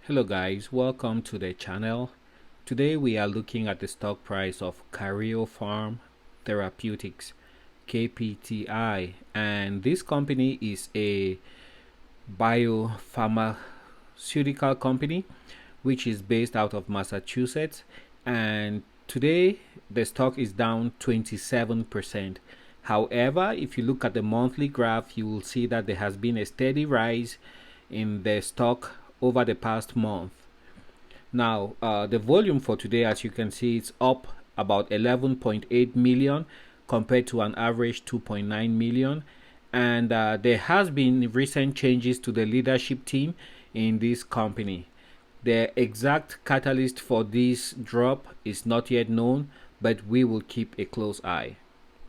Hello guys, welcome to the channel. Today we are looking at the stock price of Karyopharm Therapeutics KPTI, and this company is a biopharmaceutical company which is based out of Massachusetts, and today the stock is down 27%. However, if you look at the monthly graph, you will see that there has been a steady rise in the stock over the past month. Now, the volume for today, as you can see, it's up about 11.8 million compared to an average 2.9 million. And there has been recent changes to the leadership team in this company. The exact catalyst for this drop is not yet known, but we will keep a close eye.